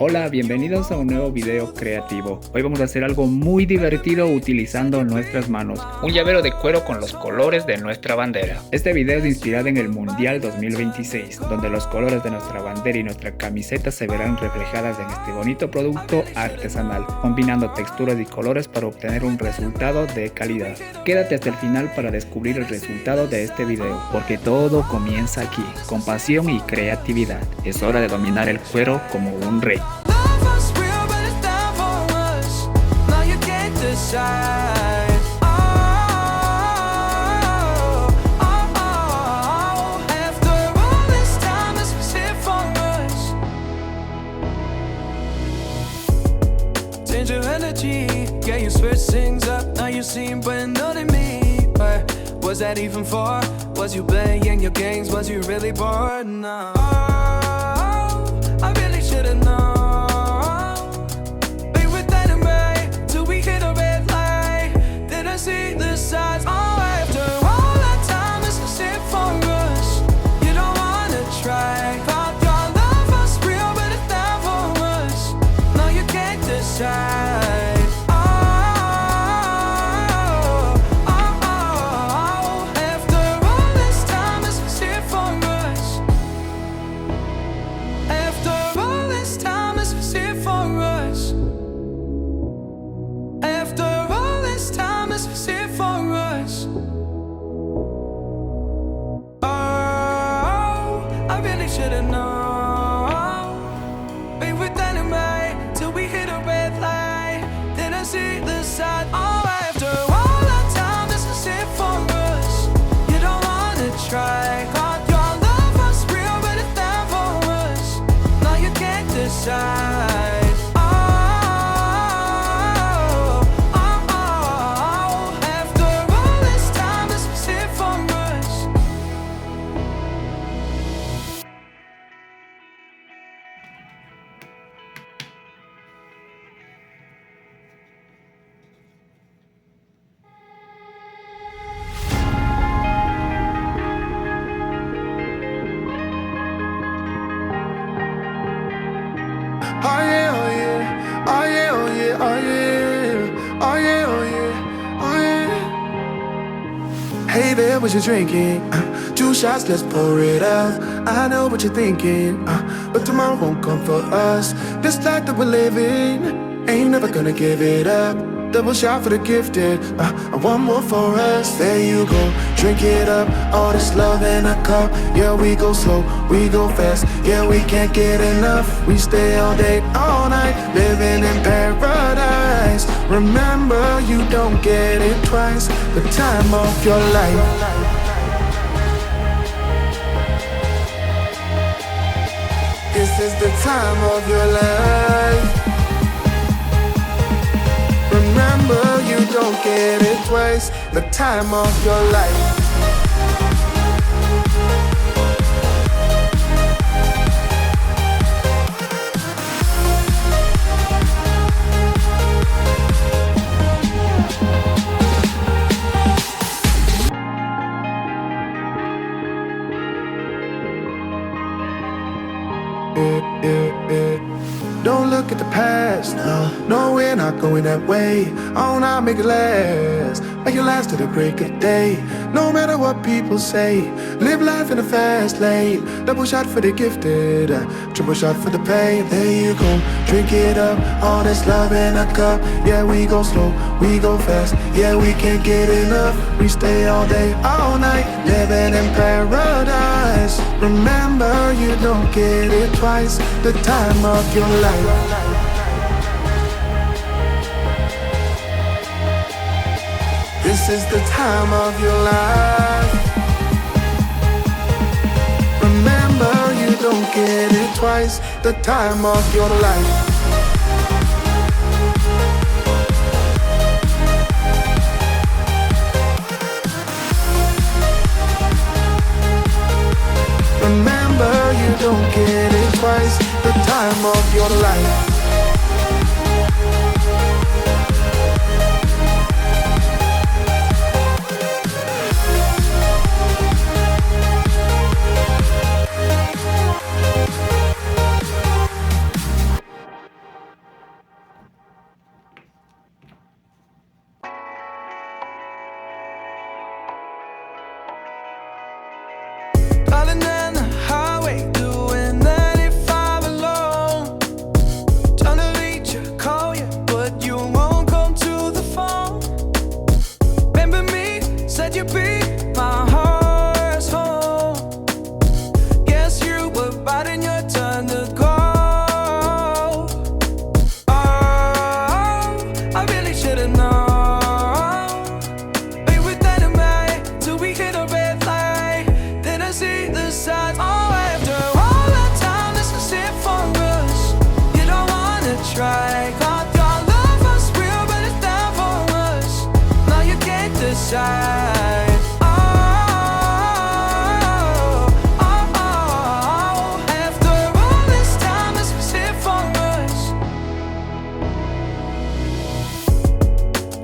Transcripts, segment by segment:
Hola, bienvenidos a un nuevo video creativo. Hoy vamos a hacer algo muy divertido utilizando nuestras manos. Un llavero de cuero con los colores de nuestra bandera. Este video es inspirado en el Mundial 2026, donde los colores de nuestra bandera y nuestra camiseta se verán reflejadas en este bonito producto artesanal, combinando texturas y colores para obtener un resultado de calidad. Quédate hasta el final para descubrir el resultado de este video, porque todo comienza aquí, con pasión y creatividad. Es hora de dominar el cuero como un rey. Change your energy, yeah, you switch things up. Now you seem brand new to me. But was that even for? Was you playing your games? Was you really bored? No. I really should've known. Be with that and right till we hit a red light. Didn't see the signs. Oh, after all that time, it's a shit for us. You don't wanna try. Thought your love was real, but it never was. No, you can't decide. Should've known. Be with anyway till we hit a red light. Didn't see the side. Oh, after all that time, this is it for us. You don't wanna try. Thought your love was real, but it never was. No, you can't decide. Oh yeah, oh yeah, oh yeah, oh yeah, oh yeah, oh yeah, oh yeah, oh yeah. Hey there, what you drinking? 2 shots, let's pour it out. I know what you're thinking, but tomorrow won't come for us. This life that we're living, ain't never gonna give it up. Double shot for the gifted, and one more for us. There you go, drink it up. All this love in a cup. Yeah, we go slow, we go fast. Yeah, we can't get enough. We stay all day, all night, living in paradise. Remember, you don't get it twice. The time of your life. This is the time of your life. Remember, you don't get it twice. The time of your life. Don't look at the past, no, we're not going that way. Oh, now make it last, make it last to the break of day. No matter what people say, live life in a fast lane. Double shot for the gifted, triple shot for the pain. There you go, drink it up, all this love in a cup. Yeah, we go slow, we go fast. Yeah, we can't get enough. We stay all day, all night, living in paradise. Remember, you don't get it twice. The time of your life. This is the time of your life. Remember, you don't get it twice. The time of your life. Remember, you don't get it twice. The time of your life.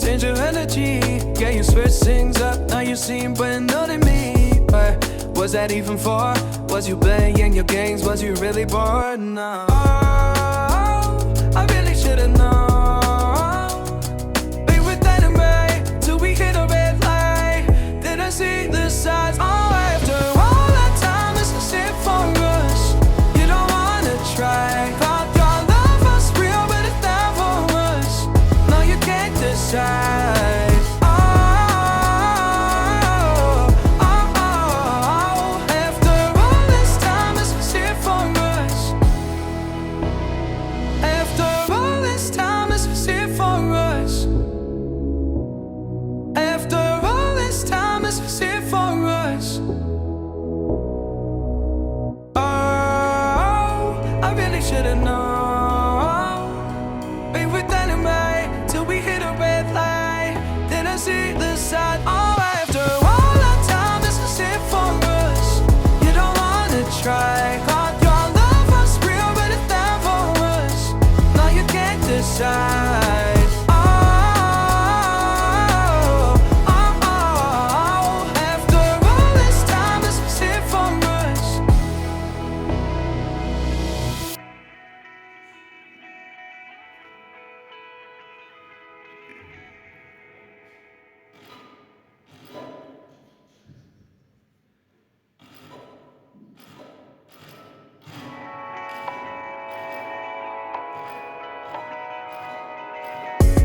change your energy. Yeah, you switch things up, now you seem brand new to me. But was that even for? Was you playing your games? Was you really bored? No. Oh, I really should've known. Be with that and right till we hit a red light. Didn't see the signs. Oh, after all that time, this is it for us. You don't wanna try. Thought your love was real, but it's not for us. No, you can't decide. Should've known. Be with that and right till we hit a red light. Didn't see the side. Oh, after all that time, this is it for us. You don't wanna try. Thought your love was real, but it's not for us. No, you can't decide.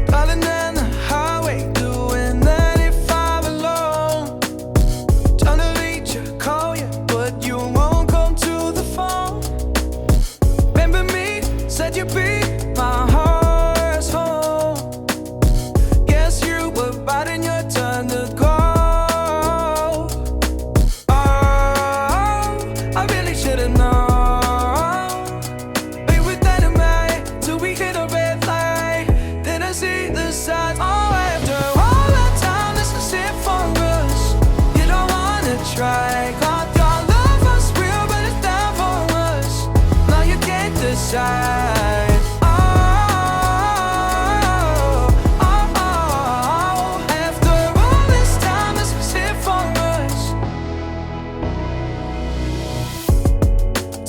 Driving down the highway, doing 95 alone. Trying to reach you, call you, but you won't come to the phone. Remember me, said you'd be my heart's home. Guess you were biding your turn to go. Oh, I really should've known. Be with that and right till we hit a red light. Didn't see the signs. Oh, after all that time, this is it for us. You don't wanna try. Thought your love was real, but it's not for us. No, you can't decide. Oh, oh, oh. After all this time, this is it for us.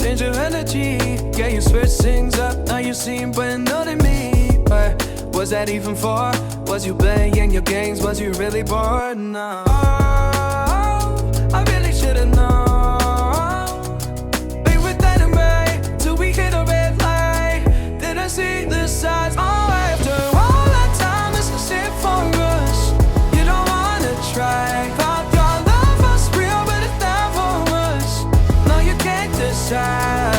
Change your energy. Yeah, you switch things up, now you seem brand new to me. But was that even for? Was you playing your games? Was you really bored? No. Oh, I really should've known. Be with that and right till we hit a red light. Didn't see the signs. Oh, after all that time, this is it for us. You don't wanna try. Thought your love was real, but it's not for us. No, you can't decide.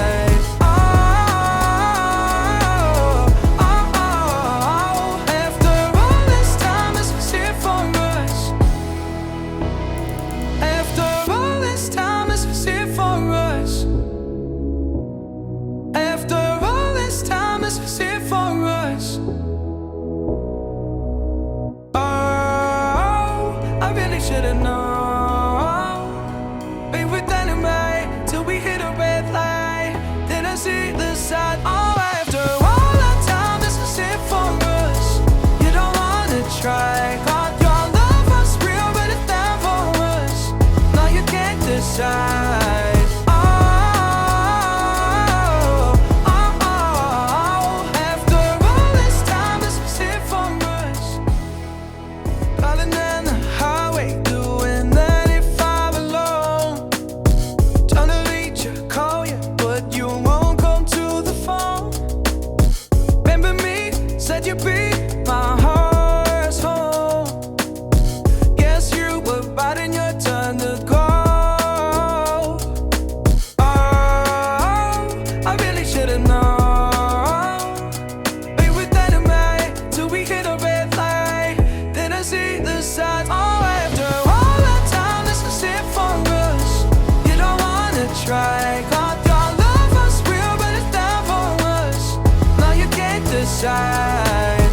Should've known. Be with that and right till we hit a red light. Didn't see the side. Oh, after all that time, this is it for us. You don't wanna try. Thought your love was real, but it's not for us. No, you can't decide.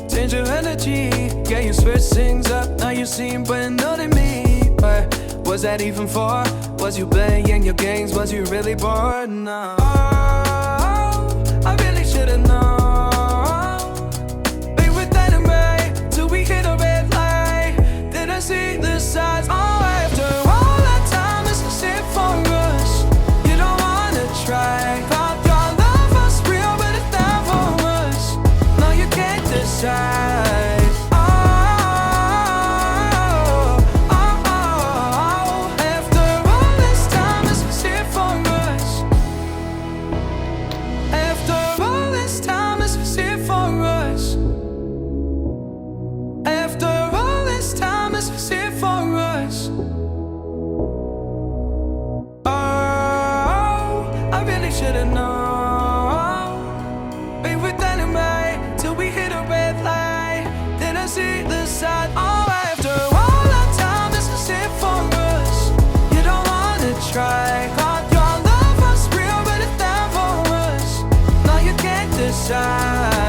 Change your energy, yeah, you switch things up, now you seem brand new to me. But Was that even for? Was you playing your games? Was you really bored? No. Oh, I really should've known. Be with that and me till we hit a red light. Didn't see the signs. Oh, after all that time, it's just it for us. You don't wanna try. Thought your love was real, but it's not for us. No, you can't decide. Should've known. Be with anime till we hit a red light. Didn't see the side. Oh, after all that time, this is it for us. You don't wanna try. Thought your love was real, but it's not for us. No, you can't decide.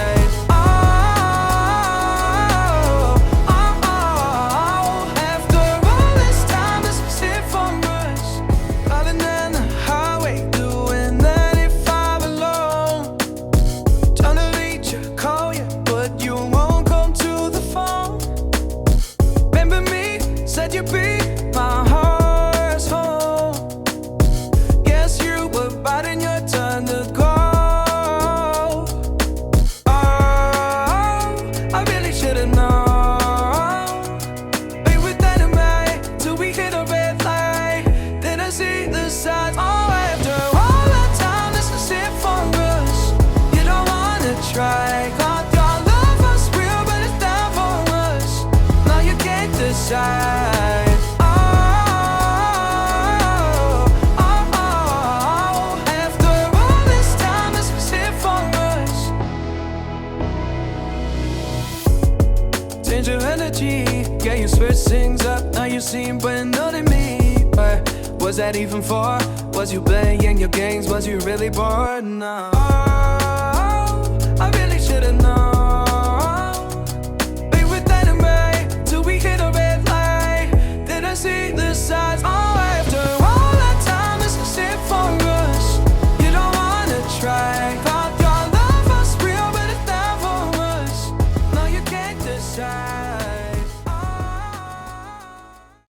Yeah, you switch things up, now you seem brand new to me. But was that even for? Was you playing your games? Was you really bored? No. Oh, I really should've known.